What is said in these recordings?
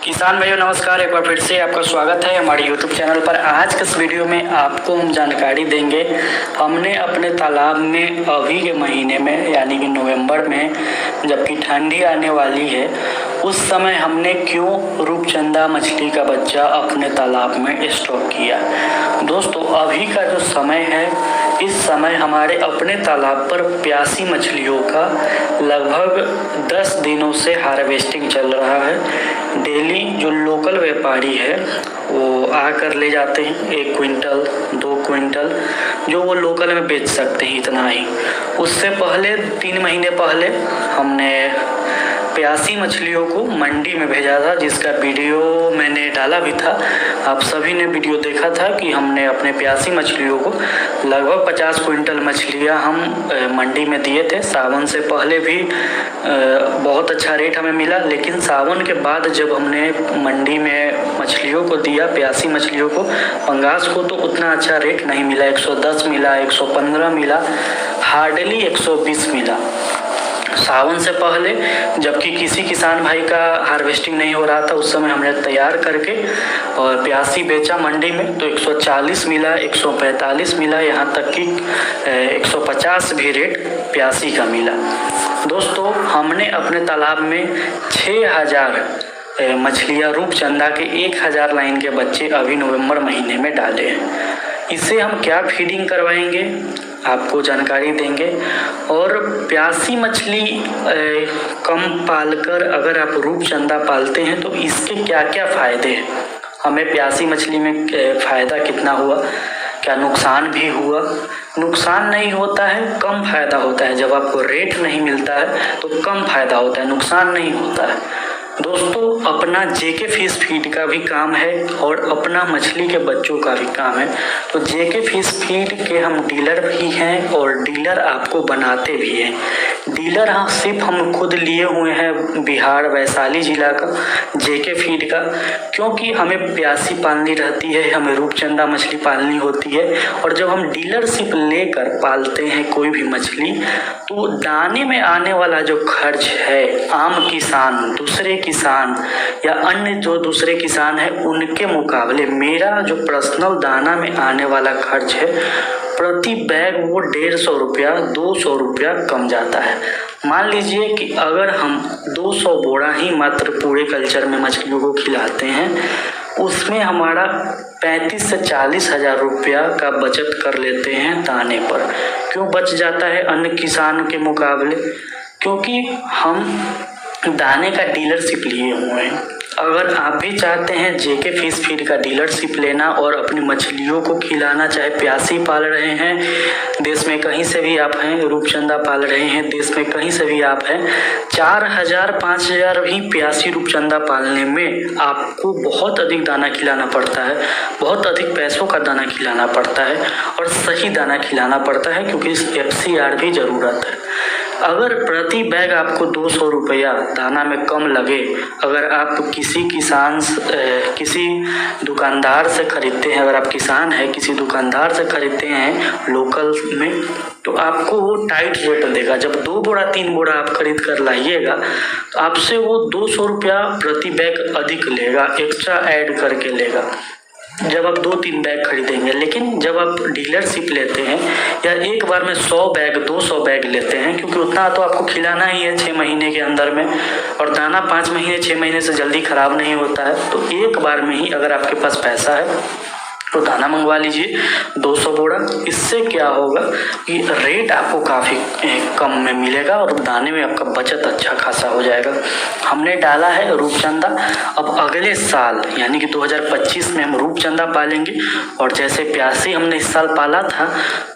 किसान भाइयों नमस्कार। एक बार फिर से आपका स्वागत है हमारे YouTube चैनल पर। आज के इस वीडियो में आपको हम जानकारी देंगे, हमने अपने तालाब में अभी के महीने में यानी कि नवंबर में जबकि ठंडी आने वाली है, उस समय हमने क्यों रूपचंदा मछली का बच्चा अपने तालाब में स्टॉक किया। दोस्तों, अभी का जो समय है, इस समय हमारे अपने तालाब पर प्यासी मछलियों का लगभग 10 दिनों से हार्वेस्टिंग चल रहा है। डेली जो लोकल व्यापारी है वो आकर ले जाते हैं 1 क्विंटल 2 क्विंटल, जो वो लोकल में बेच सकते हैं, इतना ही। उससे पहले 3 महीने पहले हमने प्यासी मछलियों को मंडी में भेजा था, जिसका वीडियो मैंने डाला भी था। आप सभी ने वीडियो देखा था कि हमने अपने प्यासी मछलियों को लगभग 50 क्विंटल मछलियां हम मंडी में दिए थे। सावन से पहले भी बहुत अच्छा रेट हमें मिला, लेकिन सावन के बाद जब हमने मंडी में मछलियों को दिया, प्यासी मछलियों को, पंगास को, तो उतना अच्छा रेट नहीं मिला। 110 मिला, 115 मिला, हार्डली 120 मिला सावन से पहले। जबकि किसी किसान भाई का हार्वेस्टिंग नहीं हो रहा था, उस समय हमने तैयार करके और प्यासी बेचा मंडी में, तो 140 मिला, 145 मिला, यहाँ तक कि 150 भी रेट प्यासी का मिला। दोस्तों, हमने अपने तालाब में 6000 मछलियाँ रूपचंदा के 1000 लाइन के बच्चे अभी नवंबर महीने में डाले हैं। इसे हम क्या फीडिंग करवाएंगे, आपको जानकारी देंगे। और प्यासी मछली कम पालकर अगर आप रूपचंदा पालते हैं तो इसके क्या क्या फ़ायदे हैं, हमें प्यासी मछली में फ़ायदा कितना हुआ, क्या नुकसान भी हुआ। नुकसान नहीं होता है, कम फ़ायदा होता है। जब आपको रेट नहीं मिलता है तो कम फ़ायदा होता है, नुकसान नहीं होता है। दोस्तों, अपना जेके फिश फीड का भी काम है और अपना मछली के बच्चों का भी काम है। तो जेके फिश फीड के हम डीलर भी हैं और डीलर आपको बनाते भी हैं। डीलर हाँ सिर्फ हम खुद लिए हुए हैं बिहार वैशाली जिला का जेके फीड का, क्योंकि हमें प्यासी पालनी रहती है, हमें रूपचंदा मछली पालनी होती है। और जब हम डीलरशिप लेकर पालते हैं कोई भी मछली, तो दाने में आने वाला जो खर्च है, आम किसान, दूसरे किसान या अन्य जो दूसरे किसान हैं, उनके मुकाबले मेरा जो पर्सनल दाना में आने वाला खर्च है, प्रति बैग वो 150 रुपया 200 रुपया कम जाता है। मान लीजिए कि अगर हम 200 बोरा ही मात्र पूरे कल्चर में मछलियों को खिलाते हैं, उसमें हमारा 35 से 40 हज़ार रुपया का बचत कर लेते हैं दाने पर। क्यों बच जाता है अन्य किसान के मुकाबले? क्योंकि हम दाने का डीलरशिप लिए हुए हैं। अगर आप भी चाहते हैं जेके फिश फीड का डीलरशिप लेना और अपनी मछलियों को खिलाना, चाहे प्यासी पाल रहे हैं, देश में कहीं से भी आप हैं, रूपचंदा पाल रहे हैं, देश में कहीं से भी आप हैं, 4000 5000 भी प्यासी रूपचंदा पालने में आपको बहुत अधिक दाना खिलाना पड़ता है, बहुत अधिक पैसों का दाना खिलाना पड़ता है और सही दाना खिलाना पड़ता है, क्योंकि इस FCR भी ज़रूरत है। अगर प्रति बैग आपको 200 रुपया दाना में कम लगे, अगर आप किसी दुकानदार से खरीदते हैं, अगर आप किसान हैं किसी दुकानदार से खरीदते हैं लोकल में, तो आपको वो टाइट रेट देगा। जब 2 बोरा 3 बोरा आप खरीद कर लाइएगा तो आपसे वो 200 रुपया प्रति बैग अधिक लेगा, एक्स्ट्रा ऐड करके लेगा जब आप 2-3 बैग खरीदेंगे। लेकिन जब आप डीलरशिप लेते हैं या एक बार में 100 बैग 200 बैग लेते हैं, क्योंकि उतना तो आपको खिलाना ही है 6 महीने के अंदर में, और दाना 5 महीने 6 महीने से जल्दी ख़राब नहीं होता है, तो एक बार में ही अगर आपके पास पैसा है तो दाना मंगवा लीजिए 200 बोरा। इससे क्या होगा कि रेट आपको काफ़ी कम में मिलेगा और दाने में आपका बचत अच्छा खासा हो जाएगा। हमने डाला है रूपचंदा। अब अगले साल यानी कि 2025 में हम रूपचंदा पालेंगे, और जैसे प्यासी हमने इस साल पाला था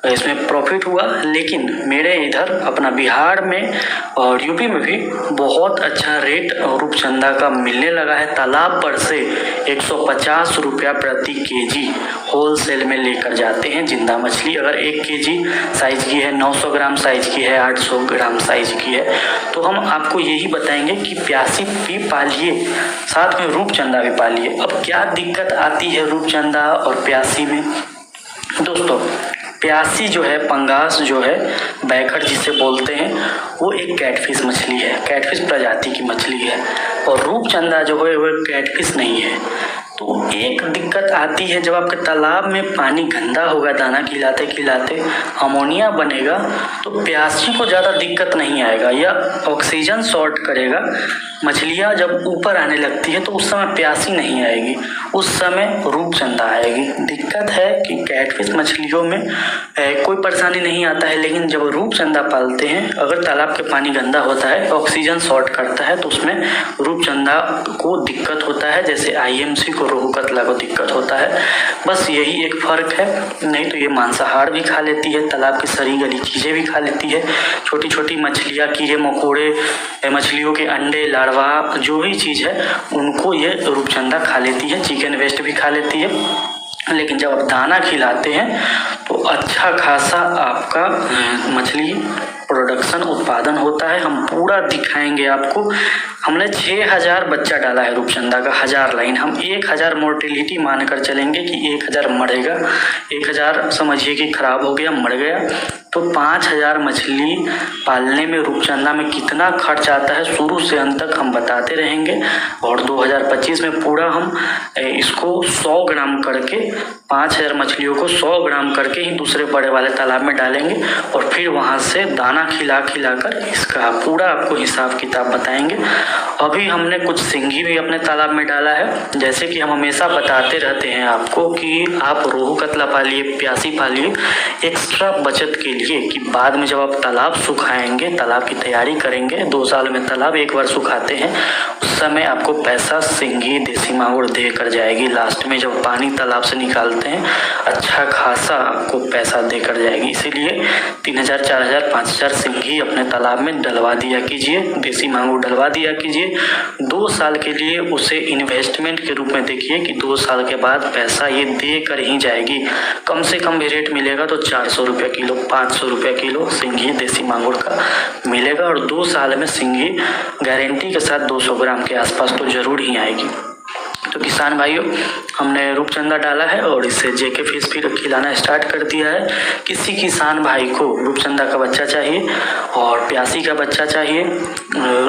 इसमें प्रॉफिट हुआ, लेकिन मेरे इधर अपना बिहार में और यूपी में भी बहुत अच्छा रेट रूपचंदा का मिलने लगा है। तालाब पर से 150 रुपया प्रति केजी होलसेल में लेकर जाते हैं जिंदा मछली। अगर 1 केजी साइज की है, 900 ग्राम साइज की है, 800 ग्राम साइज की है, तो हम आपको यही बताएंगे कि प्यासी भी पालिए, साथ में रूपचंदा भी पालिए। अब क्या दिक्कत आती है रूपचंदा और प्यासी में? दोस्तों, प्यासी जो है, पंगास जो है, बैखड़ जिसे बोलते हैं, वो एक कैटफिश मछली है, कैटफिश प्रजाति की मछली है। और रूपचंदा जो है वो कैटफिश नहीं है। तो एक दिक्कत आती है जब आपके तालाब में पानी गंदा होगा, दाना खिलाते खिलाते अमोनिया बनेगा, तो प्यासी को ज़्यादा दिक्कत नहीं आएगा या ऑक्सीजन शॉर्ट करेगा। मछलियाँ जब ऊपर आने लगती है तो उस समय प्यासी नहीं आएगी, उस समय रूपचंदा आएगी। दिक्कत है कि कैटफिश मछलियों में कोई परेशानी नहीं आता है, लेकिन जब रूपचंदा पालते हैं, अगर तालाब के पानी गंदा होता है, ऑक्सीजन शॉर्ट करता है, तो उसमें रूपचंदा को दिक्कत होता है, जैसे IMC को, रोहू कतला को दिक्कत होता है। बस यही एक फ़र्क है, नहीं तो ये मांसाहार भी खा लेती है, तालाब की सड़ी गली चीज़ें भी खा लेती है। छोटी छोटी मछलियाँ, कीड़े मकोड़े, मछलियों के अंडे, लार्वा, जो भी चीज़ है उनको ये रूपचंदा खा लेती है। चिकन वेस्ट भी खा लेती है। लेकिन जब आप दाना खिलाते हैं तो अच्छा खासा आपका मछली प्रोडक्शन, उत्पादन होता है। हम पूरा दिखाएंगे आपको। हमने 6000 बच्चा डाला है रूपचंदा का, 1000 लाइन। हम 1000 मोर्टेलिटी मानकर चलेंगे कि 1000 मरेगा। 1000 समझिए कि खराब हो गया, मर गया, तो 5000 मछली पालने में रूपचंदा में कितना खर्च आता है शुरू से अंत तक हम बताते रहेंगे। और 2025 में पूरा हम इसको 100 ग्राम करके, 5000 मछलियों को 100 ग्राम करके ही दूसरे बड़े वाले तालाब में डालेंगे और फिर वहां से दाना खिला कर इसका पूरा आपको हिसाब किताब बताएंगे। अभी हमने कुछ सिंगी भी अपने तालाब में डाला है। जैसे कि हम हमेशा बताते रहते हैं आपको कि आप रोहू कतला पालिए, प्यासी पालिए एक्स्ट्रा बचत के लिए, कि बाद में जब आप तालाब सुखाएंगे, तालाब की तैयारी करेंगे, 2 साल में तालाब एक बार सुखाते हैं, उस समय आपको पैसा सिंगी, देसी मांगुर दे कर जाएगी। लास्ट में जब पानी तालाब से निकालते हैं, अच्छा खासा आपको पैसा देकर जाएगी। इसीलिए 3000, 4000, 5000 सिंगी अपने तालाब में डलवा दिया कीजिए, देसी मांगुर डलवा दिया कीजिए। 2 साल के लिए उसे इन्वेस्टमेंट के रूप में देखिए कि 2 साल के बाद पैसा ये दे कर ही जाएगी। कम से कम भी रेट मिलेगा तो 400 रुपये किलो, 500 रुपये किलो सिंगी देसी मांगुर का मिलेगा। और 2 साल में सिंगी गारंटी के साथ 200 ग्राम के आसपास तो जरूर ही आएगी। तो किसान भाइयों, हमने रूपचंदा डाला है और इससे जेके फिश फिर खिलाना स्टार्ट कर दिया है। किसी किसान भाई को रूपचंदा का बच्चा चाहिए और प्यासी का बच्चा चाहिए,